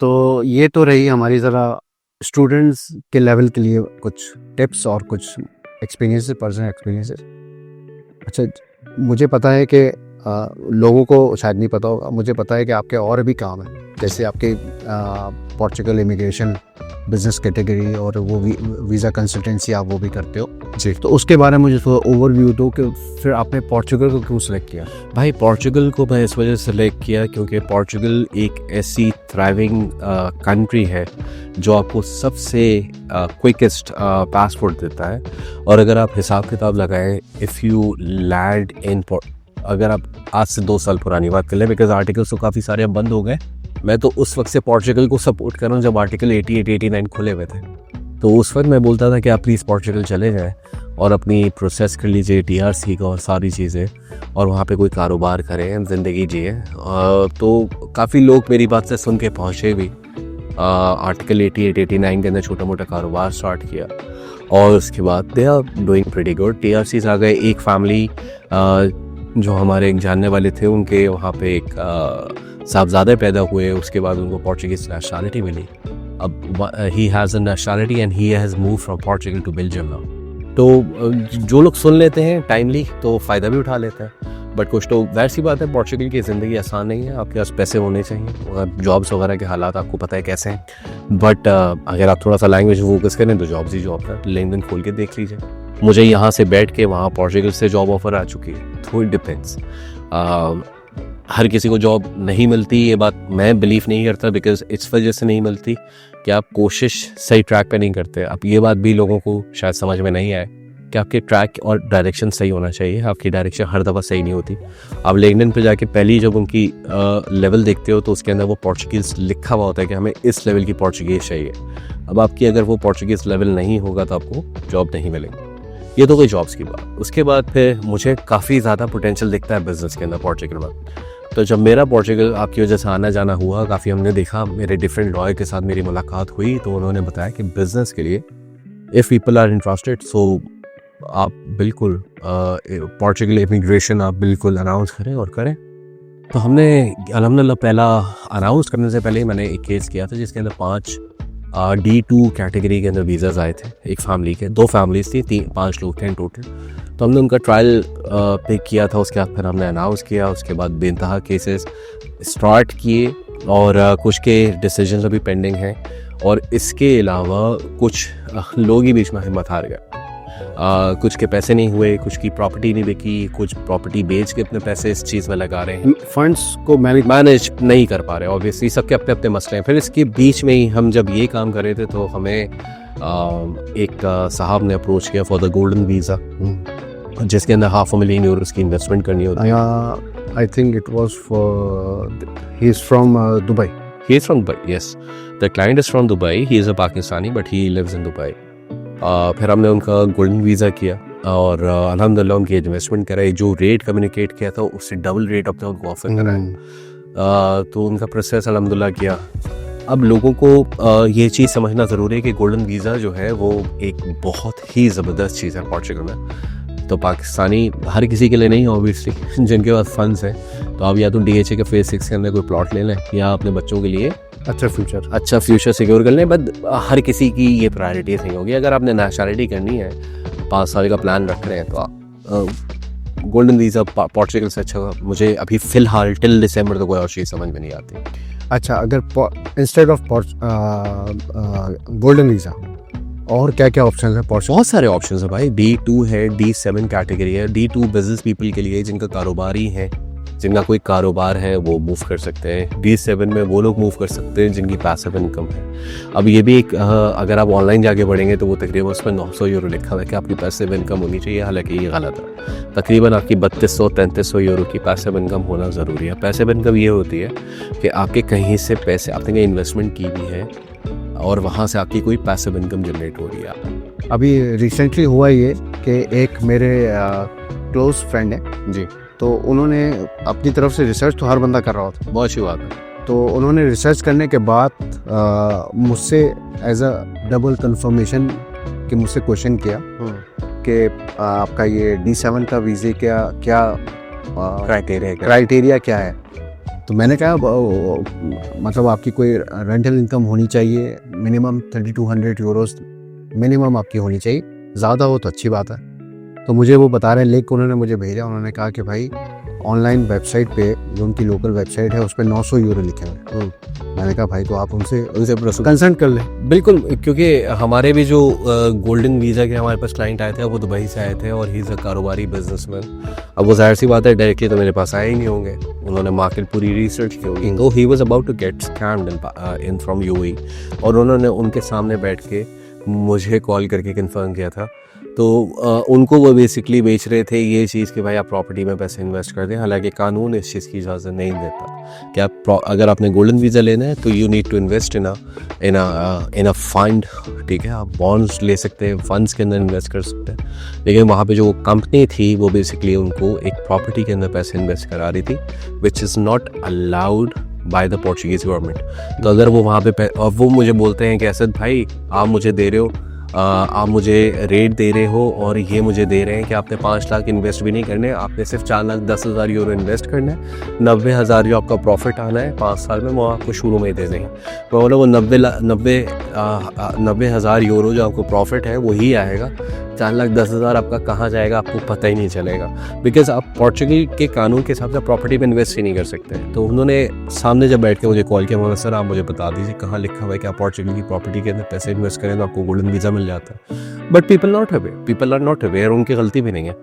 तो ये तो रही हमारी ज़रा स्टूडेंट्स के लेवल के लिए कुछ टिप्स और कुछ एक्सपीरियंसेस, पर्सनल एक्सपीरियंसेस। अच्छा, मुझे पता है कि लोगों को शायद नहीं पता होगा, मुझे पता है कि आपके और भी काम हैं, जैसे आपके पोर्चुगल इमिग्रेशन बिजनेस कैटेगरी और वो वीज़ा कंसल्टेंसी आप वो भी करते हो जी। तो उसके बारे में मुझे थोड़ा ओवरव्यू दो कि फिर आपने पोर्चुगल को क्यों सिलेक्ट किया? भाई पोर्चुगल को मैं इस वजह से सिलेक्ट किया क्योंकि पोर्चुगल एक ऐसी थ्राइविंग कंट्री है जो आपको सबसे क्विकेस्ट पासपोर्ट देता है। और अगर आप हिसाब किताब लगाएं, इफ़ यू लैंड इन, अगर आप आज से 2 साल पुरानी बात कर लें, बिकॉज आर्टिकल्स तो काफ़ी सारे अब बंद हो गए, मैं तो उस वक्त से पोर्चुगल को सपोर्ट कर रहा हूँ जब आर्टिकल 88, 89 खुले हुए थे। तो उस वक्त मैं बोलता था कि आप प्लीज़ पोर्चुगल चले जाएँ और अपनी प्रोसेस कर लीजिए TRC का और सारी चीज़ें, और वहाँ पे कोई कारोबार करें, ज़िंदगी जिए। तो काफ़ी लोग मेरी बात से सुन के पहुँचे भी, आर्टिकल 88, 89 के अंदर छोटा मोटा कारोबार स्टार्ट किया और उसके बाद they are doing pretty good. TRCs आ गए। एक फैमिली जो हमारे एक जानने वाले थे, उनके वहाँ पे एक साहबजादे पैदा हुए, उसके बाद उनको पोर्चुगीज़ नेशनलिटी मिली। अब he has a nationality and he has move from Portugal to Belgium now. तो जो लोग सुन लेते हैं टाइमली तो फ़ायदा भी उठा लेते हैं, बट कुछ तो वैसी बात है, पोर्चुगल की ज़िंदगी आसान नहीं है। आपके पास पैसे होने चाहिए और जॉब्स वगैरह के हालात आपको पता है कैसे हैं, बट अगर आप थोड़ा सा लैंग्वेज फोकस करें तो जॉब्स ही जॉब है। लिंक्डइन खोल के देख लीजिए, मुझे यहाँ से बैठ के वहाँ पोर्चुगल से जॉब ऑफ़र आ चुकी है। तो इट डिपेंड्स। हर किसी को जॉब नहीं मिलती, ये बात मैं बिलीव नहीं करता, बिकॉज इस वजह से नहीं मिलती कि आप कोशिश सही ट्रैक पे नहीं करते। अब ये बात भी लोगों को शायद समझ में नहीं आए कि आपके ट्रैक और डायरेक्शन सही होना चाहिए। आपकी डायरेक्शन हर दफ़ा सही नहीं होती। आप लिंक्डइन पे जाके पहली जब उनकी लेवल देखते हो तो उसके अंदर वो पोर्चुगीज़ लिखा हुआ होता है कि हमें इस लेवल की पोर्चुगीज़ चाहिए। अब आपकी अगर वो पोर्चुगीज़ लेवल नहीं होगा तो आपको जॉब नहीं मिलेगी। ये तो कोई जॉब्स की बात। उसके बाद फिर मुझे काफ़ी ज़्यादा पोटेंशियल दिखता है बिज़नेस के अंदर पोर्चुगल में। तो जब मेरा पोर्चुगल आपकी वजह से आना जाना हुआ, काफ़ी हमने देखा, मेरे डिफरेंट लॉयर के साथ मेरी मुलाकात हुई, तो उन्होंने बताया कि बिज़नेस के लिए इफ़ पीपल आर इंटरेस्टेड, सो आप बिल्कुल पोर्चुगल इमिग्रेशन आप बिल्कुल अनाउंस करें और करें। तो हमने अल्हम्दुलिल्लाह पहला अनाउंस करने से पहले मैंने एक केस किया था जिसके अंदर 5 D2 कैटेगरी के अंदर वीज़ाज़ आए थे। एक फैमिली के, 2 फैमिलीज थी, 5 लोग थे इन टोटल। तो हमने उनका ट्रायल पिक किया था, उसके बाद फिर हमने अनाउंस किया, उसके बाद बेइंतहा केसेस स्टार्ट किए और कुछ के डिसीजन अभी पेंडिंग हैं। और इसके अलावा कुछ लोग ही बीच में हिम्मत हार गए। कुछ के पैसे नहीं हुए, कुछ की प्रॉपर्टी नहीं बिकी, कुछ प्रॉपर्टी बेच के अपने पैसे इस चीज़ में लगा रहे हैं, फंड्स को मैनेज नहीं कर पा रहे। ऑब्वियसली सबके अपने अपने मसले हैं। फिर इसके बीच में ही हम जब ये काम कर रहे थे तो हमें एक साहब ने अप्रोच किया फॉर द गोल्डन वीज़ा, जिसके अंदर €500,000 की इन्वेस्टमेंट करनी होती है। I think it was for, he is from Dubai. He is from Dubai, yes. The client is from Dubai. He is a Pakistani, but he lives in Dubai. फिर हमने उनका golden visa किया और अल्हम्दुलिल्लाह उनकी इन्वेस्टमेंट कराई। जो rate communicate किया था उससे डबल रेट अपने उनको ऑफर कराया। तो उनका प्रोसेस अल्हम्दुलिल्लाह किया। अब लोगों को ये चीज़ समझना ज़रूरी है कि गोल्डन वीज़ा जो है वो एक बहुत ही ज़बरदस्त चीज़ है पोर्चुगल में। तो पाकिस्तानी हर किसी के लिए नहीं, ऑब्वियसली जिनके पास फंड्स हैं, तो आप या तो DHA के फेज़ 6 के अंदर कोई प्लॉट ले लें या अपने बच्चों के लिए अच्छा फ्यूचर सिक्योर कर लें। बट हर किसी की ये प्रायोरिटीज़ नहीं होगी। अगर आपने नेशनलिटी करनी है, 5 साल का प्लान रख रहे हैं, तो आप गोल्डन वीज़ा पोर्चुगल से अच्छा मुझे अभी फ़िलहाल टिल दिसंबर तो कोई और चीज़ समझ में नहीं आती। अच्छा, अगर इंस्टेड ऑफ गोल्डन वीज़ा और क्या क्या ऑप्शन है? बहुत सारे ऑप्शन है भाई। D2 है, D7 कैटेगरी है। D2 बिजनेस पीपल के लिए जिनका कारोबार ही है, जिनका कोई कारोबार है वो मूव कर सकते हैं। D7 में वो लोग मूव कर सकते हैं जिनकी पैसिव इनकम है। अब ये भी एक अगर आप ऑनलाइन जाके पढ़ेंगे तो वो तकरीबन उस पर €900 लिखा हुआ है कि आपकी पैसिव इनकम होनी चाहिए, हालांकि ये गलत है। तकरीबन आपकी €3200-3300 की पैसिव इनकम होना ज़रूरी है। पैसिव इनकम ये होती है कि आपके कहीं से पैसे, आपने कहीं इन्वेस्टमेंट की भी है और वहाँ से आपकी कोई पैसिव इनकम जनरेट हो रही है। अभी रिसेंटली हुआ ये कि एक मेरे क्लोज फ्रेंड है जी, तो उन्होंने अपनी तरफ से रिसर्च तो हर बंदा कर रहा होता, बहुत अच्छी बात है। तो उन्होंने रिसर्च करने के बाद मुझसे एज अ डबल कंफर्मेशन कि मुझसे क्वेश्चन किया कि आपका ये D7 का वीज़े क्या क्राइटेरिया क्या है। तो मैंने कहा मतलब आपकी कोई रेंटल इनकम होनी चाहिए मिनिमम 3200 यूरोस मिनिमम आपकी होनी चाहिए, ज़्यादा हो तो अच्छी बात है। तो मुझे वो बता रहे हैं, लिंक उन्होंने मुझे भेजा, उन्होंने कहा कि भाई ऑनलाइन वेबसाइट पे जो उनकी लोकल वेबसाइट है उस पर 900 यूरो लिखे हुए हैं। मैंने कहा भाई तो आप उनसे कंसल्ट कर लें। बिल्कुल, क्योंकि हमारे भी जो गोल्डन वीज़ा के हमारे पास क्लाइंट आए थे वो दुबई से आए थे और ही इज़ अ कारोबारी बिजनेसमैन। अब वो जाहिर सी बात है डायरेक्टली तो मेरे पास आए ही नहीं होंगे, उन्होंने मार्केट पूरी रिसर्च की होगी। तो he was about to get scammed in from UAE और उन्होंने उनके सामने बैठ के मुझे कॉल करके कंफर्म किया था। तो उनको वो बेसिकली बेच रहे थे ये चीज़ कि भाई आप प्रॉपर्टी में पैसे इन्वेस्ट कर दें, हालांकि कानून इस चीज़ की इजाज़त नहीं देता कि आप अगर आपने गोल्डन वीज़ा लेना है तो you need to invest in a fund. ठीक है, आप बॉन्ड्स ले सकते हैं, फंड्स के अंदर इन्वेस्ट कर सकते हैं, लेकिन वहाँ पे जो कंपनी थी वो बेसिकली उनको एक प्रॉपर्टी के अंदर पैसे इन्वेस्ट करा रही थी which is not allowed by the Portuguese government. तो अगर वो वहाँ पे और वो मुझे बोलते हैं कि असद भाई आप मुझे दे रहे हो, आप मुझे रेट दे रहे हो और ये मुझे दे रहे हैं कि आपने 5 लाख इन्वेस्ट भी नहीं करने, आपने सिर्फ 4,10,000 यूरो इन्वेस्ट करना है, 90,000 जो आपका प्रॉफिट आना है 5 साल में वो आपको शुरू में ही दे देंगे। मैं बोला वो 90,000 यूरो जो आपको प्रॉफिट है वही आएगा, 4,10,000 आपका कहाँ जाएगा आपको पता ही नहीं चलेगा, बिकॉज आप पोर्चुगल के कानून के हिसाब से प्रॉपर्टी में इन्वेस्ट ही नहीं कर सकते। तो उन्होंने सामने जब बैठ के मुझे कॉल किया, बोला सर आप मुझे बता दीजिए कहाँ लिखा हुआ है कि आप पोर्चुगल की प्रॉपर्टी के अंदर पैसे इन्वेस्ट करें तो आपको गोल्डन वीज़ा मिल जाता है। But people are not aware, उनकी गलती भी नहीं है।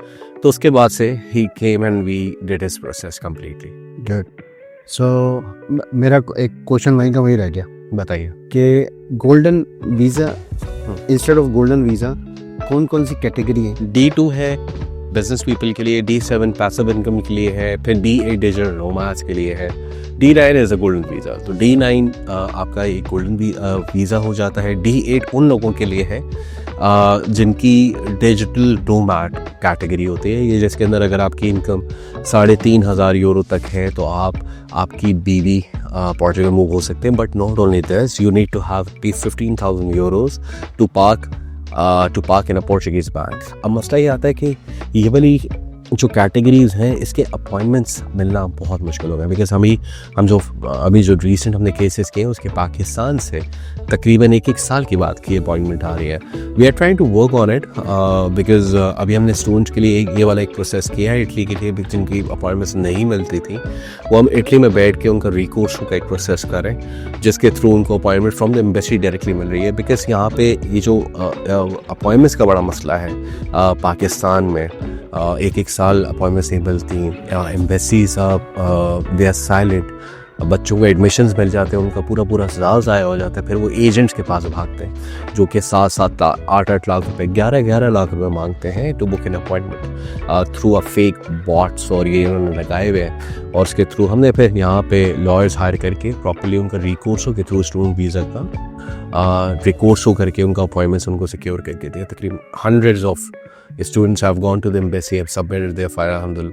तो उसके बाद से ही came and we did his process completely. Good. So मेरा एक क्वेश्चन वहीं का वही रह गया, बताइए कि golden visa instead of golden visa कौन कौन सी कैटेगरी है? D2 है बिजनेस पीपल के लिए, D7 पैसिव इनकम के लिए है, फिर D8 डिजिटल नोमैड्स के लिए है, D9 is a golden visa. तो D9 आपका एक गोल्डन वीज़ा हो जाता है। D8 उन लोगों के लिए है जिनकी डिजिटल नोमैड कैटेगरी होती है, ये जिसके अंदर अगर आपकी इनकम 3,500 यूरो तक है तो आपकी बीवी पोर्चुगल मूव हो सकते हैं। But not only this, you need to have 15,000 euros to park in a Portuguese bank. अब मसला ये आता है कि ये वाली जो कैटेगरीज हैं इसके अपॉइंटमेंट्स मिलना बहुत मुश्किल हो गया, बिकॉज अभी जो रिसेंट हमने केसेस किए हैं उसके पाकिस्तान से तकरीबन 1 साल की बाद की अपॉइंटमेंट आ रही है। We are trying to work on it because अभी हमने स्टूडेंट्स के लिए ये वाला एक प्रोसेस किया है इटली के लिए, जिनकी अपॉइंटमेंट्स नहीं मिलती थी वो हम इटली में बैठ के उनका रिकोर्स का एक प्रोसेस करें जिसके थ्रू उनको appointment from the embassy directly मिल रही है। बिकॉज यहाँ पे ये जो अपॉइंटमेंट्स का बड़ा मसला है पाकिस्तान में, 1 साल अपॉइंटमेंट्स नहीं मिलती, एम्बेसीज दे आर साइलेंट, बच्चों को एडमिशन्स मिल जाते हैं, उनका पूरा साल ज़ाया हो जाता है, फिर वो एजेंट्स के पास भागते हैं जो कि 7-7 8-8 लाख रुपए 11-11 लाख रुपए मांगते हैं to book an appointment through a fake bots, और ये उन्होंने लगाए हुए हैं। और उसके थ्रू हमने फिर यहाँ पे लॉयर्स हायर करके प्रॉपर्ली उनका रिकोर्सो के थ्रू स्टूडेंट वीज़ा का रिकोर्सो करके उनका अपॉइंटमेंट्स उनको सिक्योर करके दिया। तकरीबन hundreds of students have gone to the embassy, have submitted their file, alhamdulillah।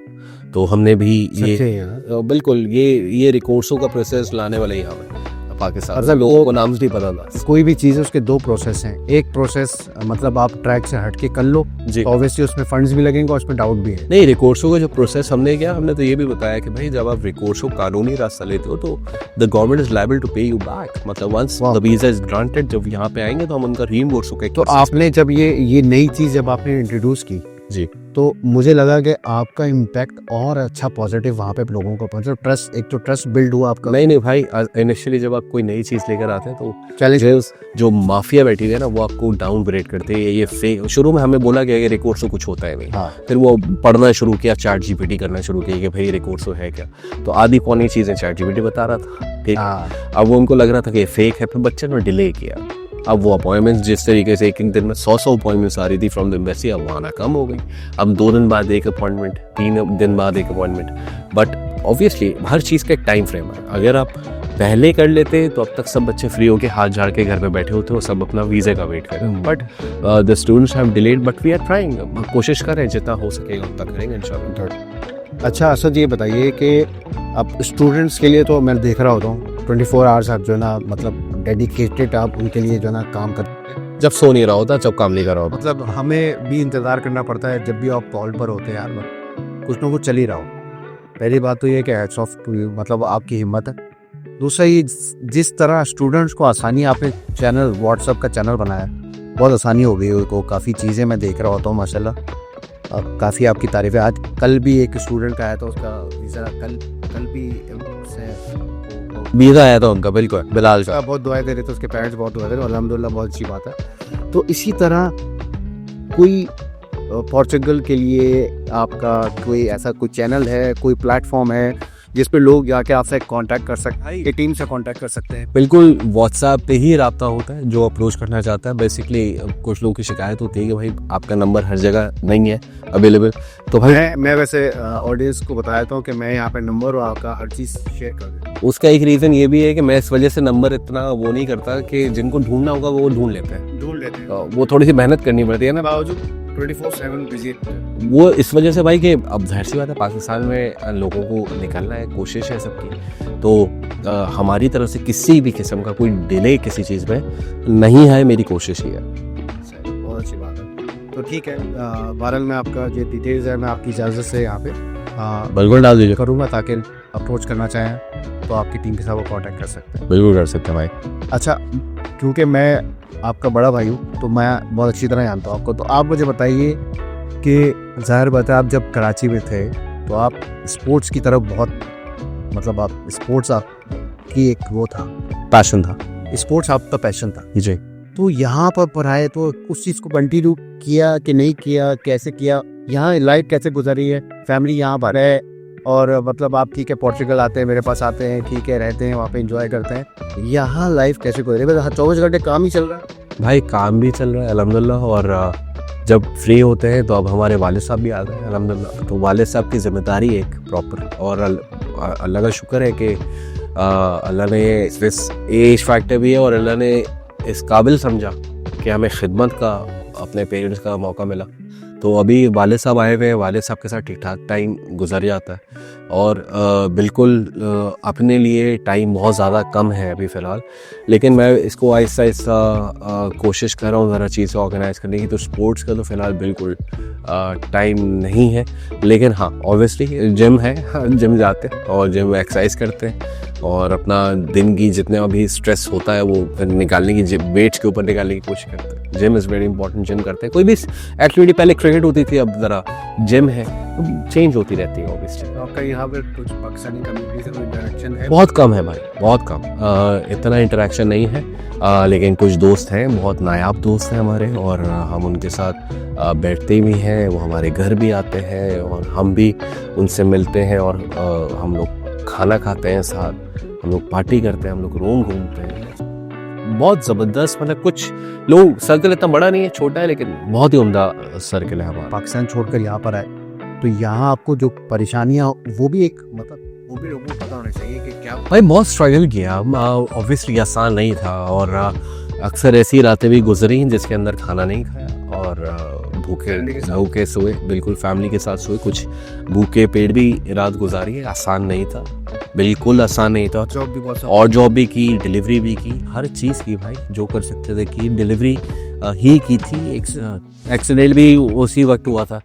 तो हमने भी ये बिल्कुल ये रिकोर्सों का प्रोसेस लाने वाले यहाँ पे पाकिस्तान से लोगों को नाम नहीं पता था। कोई भी चीज़ है उसके 2 प्रोसेस हैं। एक प्रोसेस मतलब आप ट्रैक से हट के कर लो जी, तो ऑब्वियसली उसमें फंड्स भी लगेंगे और उसमें डाउट भी है। नहीं, रिकोर्सों का जो प्रोसेस हमने किया, हमने तो ये भी बताया कि भाई जब आप रिकोर्सों कानूनी रास्ता लेते हो तो the government is liable to pay you back, मतलब once the visa is granted, जब यहाँ पे आएंगे तो हम उनका रीइंबर्स होकर। तो आपने जब ये नई चीज़ जब आपने इंट्रोड्यूस की जी, तो मुझे लगा कि आपका इम्पैक्ट और अच्छा पॉजिटिव वहाँ पे लोगों को पहुंचा, ट्रस्ट, एक तो ट्रस्ट बिल्ड हुआ आपका। नहीं भाई, इनिशियली जब आप कोई नई चीज़ लेकर आते हैं तो चैलेंज जो माफिया बैठी है ना वो आपको डाउन ग्रेड करते हैं। ये फेक, शुरू में हमें बोला गया कि रिकोर्सो कुछ होता है नहीं, हाँ। फिर वो पढ़ना शुरू किया, चैट जीपीटी करना शुरू किया कि भाई रिकोर्सो है क्या, तो आधी पौनी चीज़ें चैट जीपीटी बता रहा था, ठीक। अब वो उनको लग रहा था कि ये फेक है, फिर बच्चे ने डिले किया। अब वो अपॉइंटमेंट्स जिस तरीके से एक दिन में 100 अपॉइंटमेंट्स आ रही थी फ्रॉम द एम्बेसी, अब वो आना कम हो गई। अब 2 दिन बाद एक अपॉइंटमेंट, 3 दिन बाद एक अपॉइंटमेंट। बट ऑब्वियसली हर चीज़ का एक टाइम फ्रेम है। अगर आप पहले कर लेते तो अब तक सब बच्चे फ्री होके हाथ झाड़ के घर पे बैठे होते और सब अपना वीज़े का वेट करें। But the students have delayed, but we are trying, कोशिश कर रहे हैं जितना हो सकेगा उतना करेंगे इंशाल्लाह। अच्छा असद, ये बताइए कि अब स्टूडेंट्स के लिए तो मैं देख रहा होता हूँ 24 आवर्स आप जो है ना, मतलब डेडिकेटेड आप उनके लिए जो है ना काम करते हैं। जब सो नहीं रहा होता, जब काम नहीं कर रहा होता, मतलब हमें भी इंतज़ार करना पड़ता है जब भी आप कॉल पर होते हैं यार, कुछ ना कुछ चल ही रहा हो। पहली बात तो ये कि हैट्स ऑफ टू यू, मतलब आपकी हिम्मत है। दूसरा ये जिस तरह स्टूडेंट्स को आसानी आपने चैनल व्हाट्सएप का चैनल बनाया, बहुत आसानी हो गई उनको, काफ़ी चीज़ें मैं देख रहा होता हूँ माशाल्लाह, काफ़ी आपकी तारीफ़ें। आज कल भी एक स्टूडेंट का आया था, उसका वीज़ा कल भी वीज़ा आया था उनका, बिल्कुल बिलाल का। बहुत दुआएं दे रहे थे, उसके पेरेंट्स बहुत दुआ दे रहे, अल्हम्दुलिल्लाह बहुत अच्छी बात है। तो इसी तरह कोई पोर्चुगल के लिए आपका कोई ऐसा कोई चैनल है, कोई प्लेटफॉर्म है जिस पे लोग जाके आपसे कांटेक्ट कर सकते हैं, टीम से कांटेक्ट कर सकते हैं? बिल्कुल व्हाट्सएप पे ही रब्ता होता है जो अप्रोच करना चाहता है। बेसिकली कुछ लोगों की शिकायत होती है कि भाई आपका नंबर हर जगह नहीं है अवेलेबल, तो भाई मैं वैसे ऑडियंस को बताता हूँ कि मैं यहाँ पे नंबर और आपका हर चीज़ शेयर कर देता हूँ। उसका एक रीज़न ये भी है कि मैं इस वजह से नंबर इतना वो नहीं करता कि जिनको ढूंढना होगा वो ढूंढ लेते हैं, वो थोड़ी सी मेहनत करनी पड़ती है ना, बावजूद 24/7 बिजी। वो इस वजह से भाई कि अब जाहिर सी बात है पाकिस्तान में लोगों को निकलना है, कोशिश है सबकी, तो हमारी तरफ से किसी भी किस्म का कोई डिले किसी चीज़ में नहीं है, मेरी कोशिश ही है। बहुत अच्छी बात है। तो ठीक है, बहरहाल मैं आपका जो डिटेल्स है मैं आपकी इजाज़त से यहाँ पे बिल्कुल डाल दीजिए करूँगा, ताकि अप्रोच करना चाहें तो आपकी टीम के साथ वो कॉन्टैक्ट कर सकते हैं। बिल्कुल कर सकते हैं भाई। अच्छा, क्योंकि मैं आपका बड़ा भाई हूँ तो मैं बहुत अच्छी तरह जानता हूँ आपको, तो आप मुझे बताइए कि जाहिर बात है आप जब कराची में थे तो आप स्पोर्ट्स की तरफ बहुत, मतलब आप स्पोर्ट्स आपकी एक वो था, पैशन था, स्पोर्ट्स आपका पैशन था जी। तो यहाँ पर पढ़ाए तो उस चीज़ को कंटिन्यू किया कि नहीं किया, कैसे किया, यहाँ लाइफ कैसे गुजरी है, फैमिली यहाँ पर है, और मतलब आप ठीक है पोर्चुगल आते हैं, मेरे पास आते हैं, ठीक है रहते हैं वहाँ पे, एंजॉय करते हैं, यहाँ लाइफ कैसे गुजरी? बस 24 घंटे काम ही चल रहा है भाई, काम भी चल रहा है अल्हम्दुलिल्लाह, और जब फ्री होते हैं तो अब हमारे वालिद साहब भी आ गए हैं अल्हम्दुलिल्लाह, तो वालिद साहब की जिम्मेदारी एक प्रॉपर, और अल्लाह का शुक्र है कि अल्लाह ने इस एज फैक्टर भी है और अल्लाह ने इस काबिल समझा कि हमें खिदमत का अपने पेरेंट्स का मौका मिला। तो अभी वालिद साहब आए हुए हैं, वालिद साहब के साथ ठीक ठाक टाइम गुजर जाता है, और बिल्कुल अपने लिए टाइम बहुत ज़्यादा कम है अभी फ़िलहाल, लेकिन मैं इसको आहिस्ता आहिस्ता कोशिश कर रहा हूँ ज़रा चीज़ें ऑर्गेनाइज़ करने की। तो स्पोर्ट्स का तो फ़िलहाल बिल्कुल टाइम नहीं है, लेकिन हाँ ऑब्वियसली जिम है, जिम जाते हैं और जिम एक्सरसाइज करते हैं, और अपना दिन की जितने अभी स्ट्रेस होता है वो निकालने की, वेट्स के ऊपर निकालने की कोशिश करते हैं। Gym is very important, gym करते हैं। कोई भी एक्टिविटी, पहले क्रिकेट होती थी, अब ज़रा जिम है, चेंज होती रहती है ऑब्वियसली। आपका यहाँ पर कुछ पाकिस्तानी कम्युनिटी से इंटरेक्शन है? बहुत कम है भाई, बहुत कम, इतना इंटरेक्शन नहीं है, लेकिन कुछ दोस्त हैं, बहुत नायाब दोस्त हैं हमारे, और हम उनके साथ बैठते भी हैं, वो हमारे घर भी आते हैं और हम भी उनसे मिलते हैं, और हम लोग खाना खाते हैं साथ, हम लोग पार्टी करते हैं, हम लोग रोम घूमते हैं, बहुत ज़बरदस्त। मतलब कुछ लोग, सर्कल इतना बड़ा नहीं है, छोटा है, लेकिन बहुत ही उम्दा सर्कल है हमारा। पाकिस्तान छोड़कर यहाँ पर आए तो यहाँ आपको जो परेशानियाँ, वो भी एक मतलब वो भी लोगों को पता होना चाहिए कि क्या भाई बहुत स्ट्रगल किया, ऑब्वियसली आसान नहीं था, और अक्सर ऐसी रातें भी गुजरी जिसके अंदर खाना नहीं खाया और भूखे सोए, बिल्कुल फैमिली के साथ सोए, कुछ भूखे पेट भी रात गुजारी है। आसान नहीं था, बिल्कुल आसान नहीं था। जॉब भी बहुत, और जॉब भी की, डिलीवरी भी की, हर चीज़ की भाई, जो कर सकते थे की, डिलीवरी ही की थी। एक्सीडेंट भी उसी वक्त हुआ था,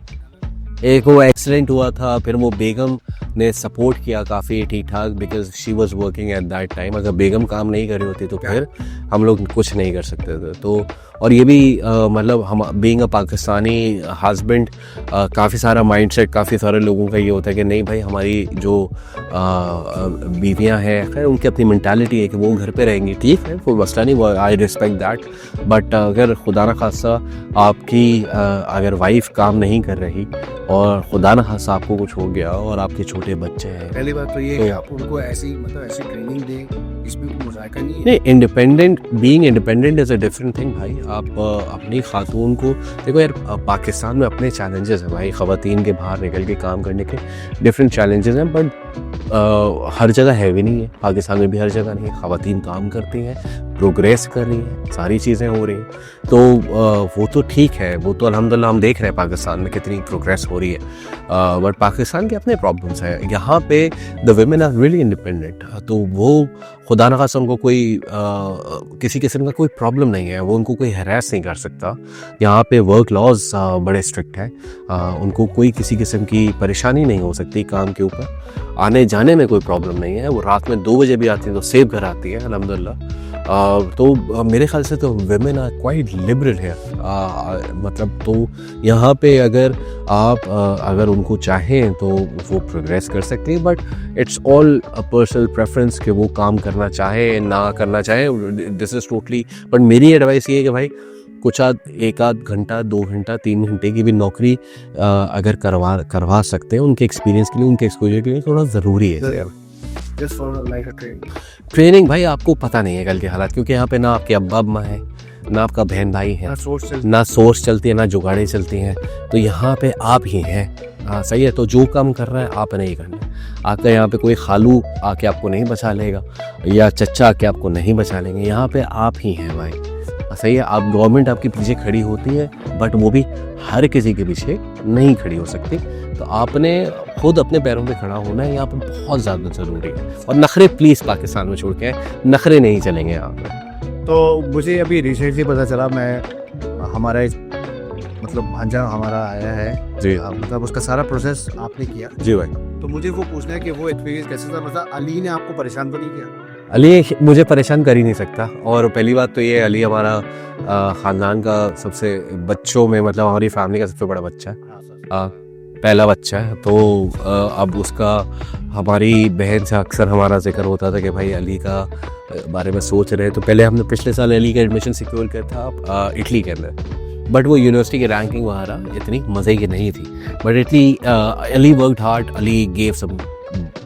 एक वो एक्सीडेंट हुआ था, फिर वो बेगम ने सपोर्ट किया काफ़ी ठीक ठाक, because she was working at that time. अगर बेगम काम नहीं कर रही होती तो फिर हम लोग कुछ नहीं कर सकते थे। तो और ये भी मतलब हम बीइंग अ पाकिस्तानी हस्बैंड, काफ़ी सारा माइंडसेट काफ़ी सारे लोगों का ये होता है कि नहीं भाई, हमारी जो बीवियां हैं, खैर उनकी अपनी मेंटालिटी है कि वो घर पे रहेंगी, ठीक है, कोई मसला नहीं, वो आई रिस्पेक्ट दैट, बट अगर खुदा न खासा आपकी अगर वाइफ काम नहीं कर रही और खुदा न खासा आपको कुछ हो गया और आपके छोटे बच्चे हैं, पहली बात तो ये है कि आप उनको ऐसी ट्रेनिंग दें इसमें कोई मुज़ायका नहीं है। नहीं, independent, being independent is a different thing भाई। आप अपनी खातून को देखो यार, पाकिस्तान में अपने चैलेंजेस हैं भाई, ख़वातीन के बाहर निकल के काम करने के डिफरेंट चैलेंजेस हैं, बट हर जगह है भी नहीं है, पाकिस्तान में भी हर जगह नहीं है। ख़वातीन काम करती हैं, प्रोग्रेस कर रही है, सारी चीज़ें हो रही हैं, तो वो तो ठीक है, वो तो अल्हम्दुलिल्लाह हम देख रहे हैं पाकिस्तान में कितनी प्रोग्रेस हो रही है। बट पाकिस्तान के अपने प्रॉब्लम्स हैं, यहाँ पे the women are really independent, तो वो खुदा न खास्ता उनको कोई किसी किस्म का कोई प्रॉब्लम नहीं है, वो उनको कोई हरास नहीं कर सकता। यहाँ पे वर्क लॉज बड़े स्ट्रिक्ट हैं, उनको कोई किसी किस्म की परेशानी नहीं हो सकती काम के ऊपर, आने जाने में कोई प्रॉब्लम नहीं है। वो रात में 2 बजे भी आती हैं तो सेफ घर आती है अल्हम्दुलिल्लाह। तो मेरे ख्याल से तो वेमेन आर क्वाइट लिबरल है, मतलब तो यहाँ पे अगर आप अगर उनको चाहें तो वो प्रोग्रेस कर सकते हैं, but it's all a personal preference कि वो काम करना चाहे ना करना चाहे, दिस इज़ टोटली। बट मेरी एडवाइस ये है कि भाई कुछ एक आध घंटा 2 घंटा 3 घंटे की भी नौकरी अगर करवा सकते हैं उनके एक्सपीरियंस के लिए, उनके एक्सपोजर के लिए थोड़ा ज़रूरी है। ट्रेनिंग भाई आपको पता नहीं है कल के हालात, क्योंकि यहाँ पे ना आपके अब्बा अम्मा है, ना आपका बहन भाई है, ना सोर्स चलती है, ना जुगाड़ें चलती हैं, तो यहाँ पे आप ही हैं। सही है, तो जो काम कर रहा है आपने ही करना है। आपका यहाँ पे कोई खालू आके आपको नहीं बचा लेगा या चचा आके आपको नहीं बचा लेंगे, यहाँ पे आप ही हैं भाई। सही है, आप गवर्नमेंट आपके पीछे खड़ी होती है, बट वो भी हर किसी के पीछे नहीं खड़ी हो सकती, तो आपने खुद अपने पैरों पे खड़ा होना है, यहाँ पर बहुत ज़्यादा ज़रूरी है। और नखरे प्लीज़ पाकिस्तान में छोड़ के आए, नखरे नहीं चलेंगे यहाँ पर। तो मुझे अभी रिसेंटली पता चला, मैं हमारा मतलब भांजा हमारा आया है जी, मतलब उसका सारा प्रोसेस आपने किया जी भाई। तो मुझे वो पूछना है कि वो एक्सपीरियंस कैसे था, मतलब अली ने आपको परेशान तो नहीं किया? अली मुझे परेशान कर ही नहीं सकता, और पहली बात तो ये अली हमारा ख़ानदान का सबसे बच्चों में, मतलब हमारी फैमिली का सबसे बड़ा बच्चा है, पहला बच्चा है। तो अब उसका हमारी बहन से अक्सर हमारा जिक्र होता था कि भाई अली का बारे में सोच रहे हैं, तो पहले हमने पिछले साल अली का एडमिशन सिक्योर किया था इटली के अंदर, बट वो यूनिवर्सिटी की रैंकिंग वहाँ इतनी मज़े की नहीं थी, but Italy Ali worked hard, Ali gave some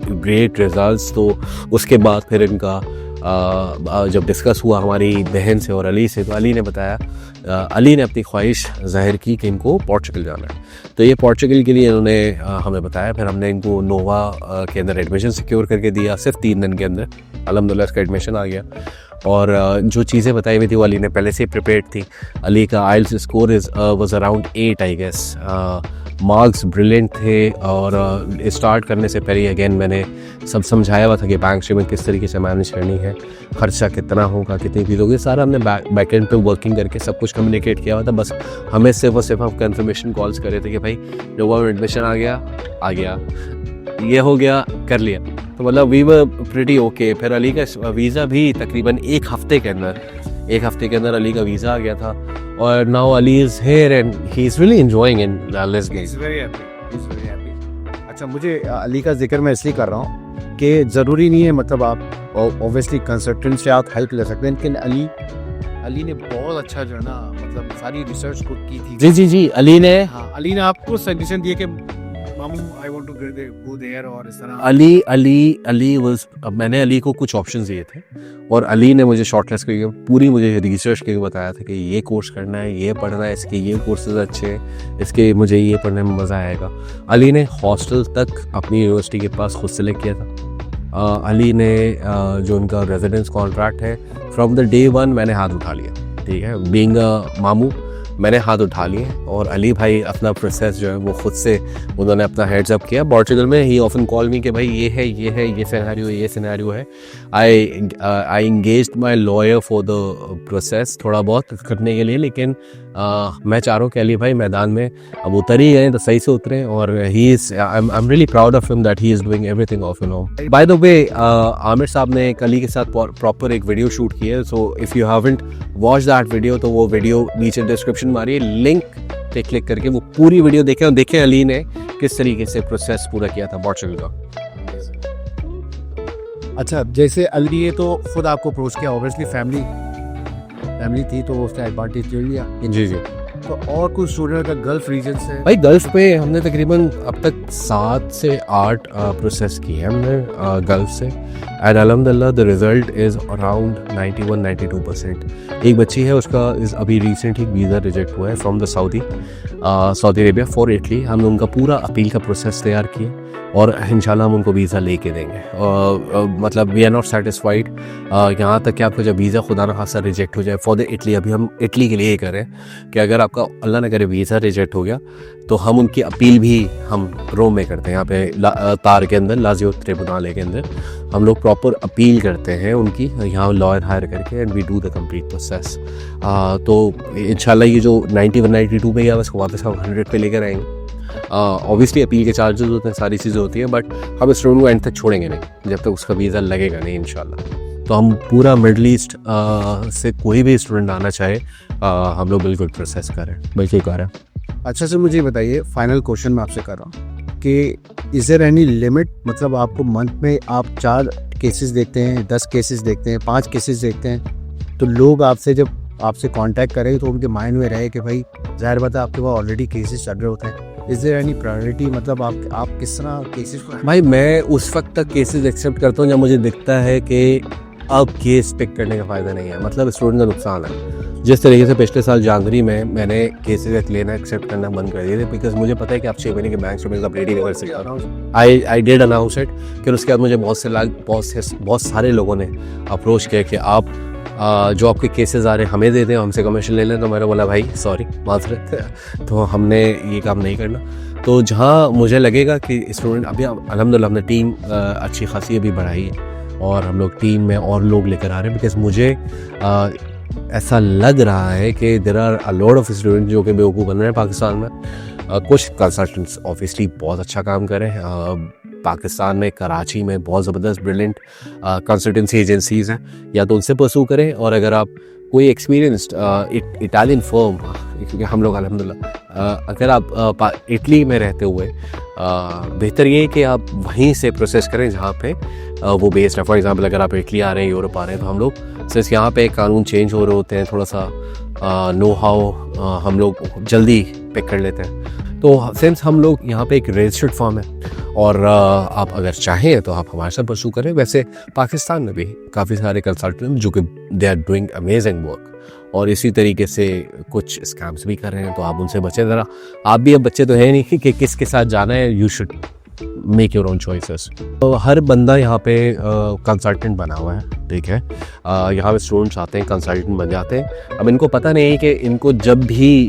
great results. तो उसके बाद फिर इनका जब डिस्कस हुआ हमारी बहन से और अली से, तो अली ने बताया, अली ने अपनी ख्वाहिश जाहिर की कि इनको पोर्चुगल जाना है, तो ये पोर्चुगल के लिए इन्होंने हमें बताया। फिर हमने इनको नोवा के अंदर एडमिशन सिक्योर करके दिया, सिर्फ 3 दिन के अंदर अल्हम्दुलिल्लाह इसका एडमिशन आ गया। और जो चीज़ें बताई हुई थी वो अली ने पहले से प्रिपेयर्ड थी। अली का IELTS score was around 8 I guess, marks brilliant थे। और स्टार्ट करने से पहले अगेन मैंने सब समझाया हुआ था कि बैंक स्टेटमेंट किस तरीके से मैनेज करनी है, खर्चा कितना होगा, कितनी फीस होगी, सारा हमने बैकएंड पे वर्किंग करके सब कुछ कम्युनिकेट किया हुआ था। बस हमें सिर्फ और सिर्फ हम कंफर्मेशन कॉल्स कर रहे थे कि भाई नोवा में एडमिशन आ गया, ये हो गया, कर लिया, तो मतलब वी वर प्रीटी ओके। फिर अली का वीज़ा भी तकरीबन एक हफ्ते के अंदर अली का वीज़ा आ गया था, और now Ali is here and he is really enjoying in Lesbos. He's very happy. अच्छा, मुझे अली का जिक्र मैं इसलिए कर रहा हूँ कि ज़रूरी नहीं है, मतलब आप ऑब्वियसली कंसल्टेंट से आप हेल्प ले सकते हैं, लेकिन अली ने बहुत अच्छा जो है ना, मतलब सारी रिसर्च खुद की थी। जी, अली ने आपको सजेशन दिए कि मामू I want to go there, और इस तरह अली वाज, मैंने अली को कुछ ऑप्शंस दिए थे, और अली ने मुझे शॉर्टलिस्ट करके पूरी मुझे रिसर्च करके बताया था कि ये कोर्स करना है, ये पढ़ना है, इसके ये कोर्सेज अच्छे हैं, इसके मुझे ये पढ़ने में मज़ा आएगा। अली ने हॉस्टल तक अपनी यूनिवर्सिटी के पास खुद सेलेक्ट किया था। अली ने जो उनका रेजिडेंस कॉन्ट्रैक्ट है, फ्रॉम द डे 1 मैंने हाथ उठा लिया, ठीक है, बीइंग अ मामू मैंने हाथ उठा लिए। और अली भाई अपना प्रोसेस जो है वो खुद से उन्होंने अपना हेड्स अप किया। पोर्चुगल में ही ऑफन कॉल मी कि भाई ये सिनेरियो है। I engaged my lawyer for the process थोड़ा बहुत करने के लिए, लेकिन मैं चाह रहा हूँ कि अली भाई मैदान में अब उतर ही गए तो सही से उतरे, और he is I am really proud of him that he is doing everything of you know. By the way Aamir साहब ने अली के साथ प्रॉपर एक वीडियो शूट की है, so if you haven't watch that video तो वो वीडियो नीचे डिस्क्रिप्शन में आ रही है, लिंक पे क्लिक करके वो पूरी वीडियो देखें, और देखें अली ने किस तरीके से प्रोसेस पूरा किया था पोर्चुगल का। अच्छा, जैसे अली ने तो खुद आपको अप्रोच किया, ऑब्वियसली फैमिली थी तो उसका एडवांटेज ले लिया। जी, तो और कुछ स्टूडेंट का गल्फ रीजन से, भाई गल्फ पे हमने तकरीबन अब तक 7 से 8 प्रोसेस किए हैं हमने गल्फ से, एंड अलहमदिल्ला द रिज़ल्ट इज़ अराउंड 91-92%। एक बच्ची है, उसका इस अभी रिसेंटली वीज़ा रिजेक्ट हुआ है from the Saudi Arabia for Italy. हमने उनका पूरा अपील का प्रोसेस तैयार किया और इंशाल्लाह हम उनको वीज़ा लेके देंगे। मतलब वी आर नॉट सेटिस्फाइड यहाँ तक कि आपका जब वीज़ा खुदा न खासा रिजेक्ट हो जाए फॉर द इटली, अभी हम इटली के लिए ये करें कि अगर आपका अल्लाह न करे वीज़ा रिजेक्ट हो गया तो हम उनकी अपील भी हम रोम में करते हैं। यहाँ पे तार के अंदर लाजियो ट्रिब्यूनल के अंदर हम लोग प्रॉपर अपील करते हैं उनकी, यहाँ लॉयर हायर करके, and we do the complete process. तो इंशाल्लाह ये जो 91-92 पे गया उसको वापस हम 100 पे लेकर आएंगे। ऑब्वियसली अपील के चार्जेस होते हैं, सारी चीज़ें होती हैं, बट हम स्टूडेंट को एंड तक छोड़ेंगे नहीं जब तक उसका वीज़ा लगेगा नहीं इंशाल्लाह। तो हम पूरा मिडल ईस्ट से कोई भी स्टूडेंट आना चाहे हम लोग बिल्कुल प्रोसेस करें, बिल्कुल करें। अच्छा सर, मुझे बताइए, फाइनल क्वेश्चन मैं आपसे कर रहा हूँ कि इज़ देयर एनी लिमिट, मतलब आपको मंथ में आप 4 केसेस देखते हैं, 10 केसेस देखते हैं, 5 केसेस देखते हैं, तो लोग आपसे जब आपसे कांटेक्ट करें तो उनके माइंड में रहे कि भाई ज़ाहिर बात है आपके पास ऑलरेडी केसेस चल रहे होते हैं, इज़ देयर एनी प्रायोरिटी, मतलब आप किस तरह केसेस को? भाई मैं उस वक्त तक केसेस एक्सेप्ट करता हूँ जब मुझे दिखता है कि अब केस पिक करने का फ़ायदा नहीं है, मतलब स्टूडेंट का नुकसान है। जिस तरीके से पिछले साल जनवरी में मैंने केसेस लेना एक्सेप्ट करना बंद कर दिए थे, बिकॉज मुझे पता है कि आप 6 महीने के बैंक स्टेटमेंट अपडेट नहीं कर सकते। I did announce it. फिर उसके बाद मुझे बहुत सारे लोगों ने अप्रोच किया कि आप जो आपके केसेस आ रहे हैं हमें दे दें, हमसे कमीशन ले लें। तो मैंने बोला भाई सॉरी, माजरत, तो हमने ये काम नहीं करना। तो जहाँ मुझे लगेगा कि स्टूडेंट अभी अल्हम्दुलिल्लाह हमने टीम अच्छी खासी अभी बढ़ाई है और हम लोग टीम में और लोग लेकर आ रहे हैं, बिकॉज मुझे ऐसा लग रहा है कि there are a lot of student जो कि बेवकूफ़ बन रहे हैं पाकिस्तान में। कुछ कंसल्टेंट्स ऑब्वियसली बहुत अच्छा काम करें। पाकिस्तान में कराची में बहुत ज़बरदस्त ब्रिलियंट कंसल्टेंसी एजेंसीज़ हैं, या तो उनसे परसू करें। और अगर आप कोई एक्सपीरियंस्ड इटालियन फर्म, क्योंकि हम लोग अल्हम्दुलिल्लाह अगर आप इटली में रहते हुए बेहतर ये है कि आप वहीं से प्रोसेस करें जहाँ पे वो बेस्ड है। फॉर एग्जांपल अगर आप इटली आ रहे हैं, यूरोप आ रहे हैं, तो हम लोग सिर्फ यहाँ पे कानून चेंज हो रहे होते हैं, थोड़ा सा नो हाउ हम लोग जल्दी पिक कर लेते हैं। तो सिंस हम लोग यहाँ पे एक रजिस्टर्ड फर्म है और आप अगर चाहें तो आप हमारे साथ परसू करें। वैसे पाकिस्तान में भी काफ़ी सारे कंसल्टेंट जो कि they are doing amazing work और इसी तरीके से कुछ स्कैम्स भी कर रहे हैं, तो आप उनसे बचें ज़रा। आप भी अब बच्चे तो है नहीं कि किसके साथ जाना है, you should make your own choices. तो हर बंदा यहाँ पे कंसल्टेंट बना हुआ है, ठीक है। यहाँ पे स्टूडेंट्स आते हैं, कंसल्टेंट बन जाते हैं। अब इनको पता नहीं है कि इनको जब भी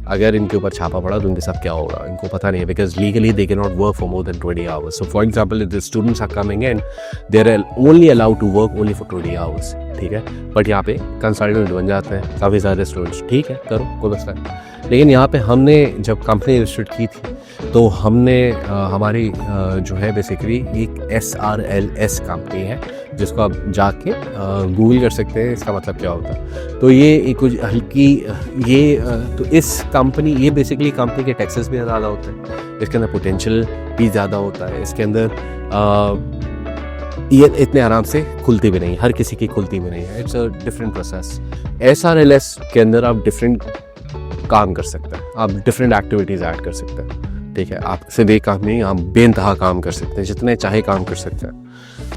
अगर इनके ऊपर छापा पड़ा तो उनके साथ क्या होगा, इनको पता नहीं है, because legally they can not work for more than 20 hours. So for example the students are coming and they are only allowed to work only for 20 hours, ठीक है। बट यहाँ पे कंसल्टेंट बन जाते हैं काफ़ी सारे स्टूडेंट्स, ठीक है, करो, कोई मसला नहीं। लेकिन यहाँ पे हमने जब कंपनी रजिस्टर्ड की थी तो हमने हमारी जो है बेसिकली एक SRLS कंपनी है, जिसको आप जाके गूगल कर सकते हैं इसका मतलब क्या होता है। तो ये एक कुछ हल्की तो इस कंपनी, ये बेसिकली कंपनी के टैक्सेस भी ज़्यादा होते हैं, इसके अंदर पोटेंशियल भी ज़्यादा होता है, इसके अंदर ये इतने आराम से खुलती भी नहीं, हर किसी की खुलती भी नहीं है। It's a different process. SRLS के अंदर आप डिफरेंट काम कर सकते हैं, आप डिफरेंट एक्टिविटीज़ ऐड कर सकते हैं, ठीक है। आप सिर्फ एक काम नहीं, आप बेइंतहा काम कर सकते हैं, जितने चाहे काम कर सकते हैं।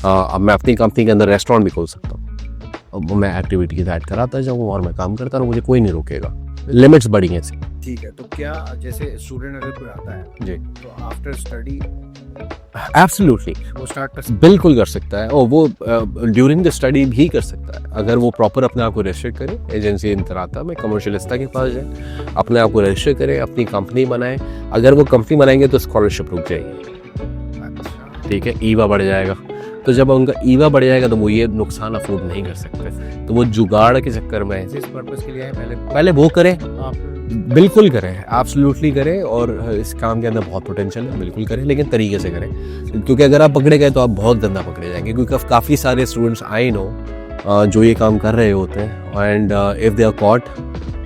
अब मैं अपनी कंपनी के अंदर रेस्टोरेंट भी खोल सकता हूँ, अब मैं एक्टिविटीज़ ऐड कराता जाऊँ और मैं काम करता रहूँ, मुझे कोई नहीं रोकेगा। लिमिट्स बड़ी हैं इसकी, ठीक है। तो क्या जैसे स्टूडेंट अगर कोई आता है जी, तो आफ्टर स्टडी एब्सोल्युटली वो स्टार्ट कर बिल्कुल कर सकता है, और वो ड्यूरिंग द स्टडी भी कर सकता है। अगर वो प्रॉपर अपने आप को रजिस्टर करे, एजेंसी इंतराता में कमर्शियलिस्ता के पास जाए, अपने आप को रजिस्टर करे, अपनी कंपनी बनाए। अगर वो कंपनी बनाएंगे तो स्कॉलरशिप रुक जाएगी, ठीक है, ईवा बढ़ जाएगा। तो जब उनका ईवा बढ़ जाएगा तो वो ये नुकसान अफोर्ड नहीं कर सकते, तो वो जुगाड़ के चक्कर में इस पर्पस के लिए है, पहले वो करें, आप बिल्कुल करें, एब्सोल्युटली करें। और इस काम के अंदर बहुत पोटेंशियल है, बिल्कुल करें, लेकिन तरीके से करें, क्योंकि अगर आप पकड़े गए तो आप बहुत गंदा पकड़े जाएंगे। क्योंकि काफ़ी सारे स्टूडेंट्स आई नो जो ये काम कर रहे होते हैं, and if they are caught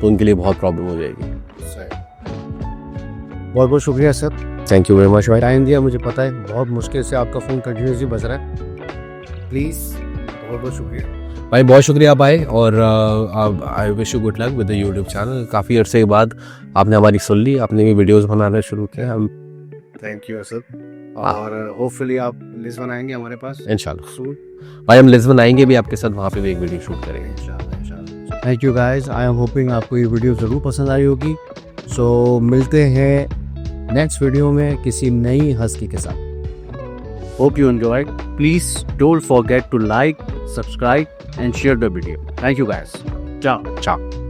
तो उनके लिए बहुत प्रॉब्लम हो जाएगी। बहुत बहुत शुक्रिया sir, thank you very much भाई, टाइम दिया। मुझे पता है बहुत मुश्किल से आपका फ़ोन कंटिन्यूसली बज रहा है, प्लीज़ बहुत बहुत शुक्रिया भाई, बहुत शुक्रिया आप आए। और I wish you good luck with the YouTube channel. काफ़ी अरसे के बाद आपने हमारी सुन ली, आपने भी वीडियोस बनाना शुरू किया। Thank you sir. और होपफुली आप लिस्बन आएंगे हमारे पास इंशाल्लाह सून। भाई, हम लिस्बन आएंगे भी आपके साथ, वहाँ पे भी एक वीडियो शूट करेंगे। इंशाल्लाह। Thank you guys, I am hoping आपको ये वीडियो ज़रूर पसंद आई होगी। सो मिलते हैं नेक्स्ट वीडियो में किसी नई हस्ती के साथ। Hope you enjoyed. Please don't forget to like, subscribe and share the video. Thank you guys. ciao.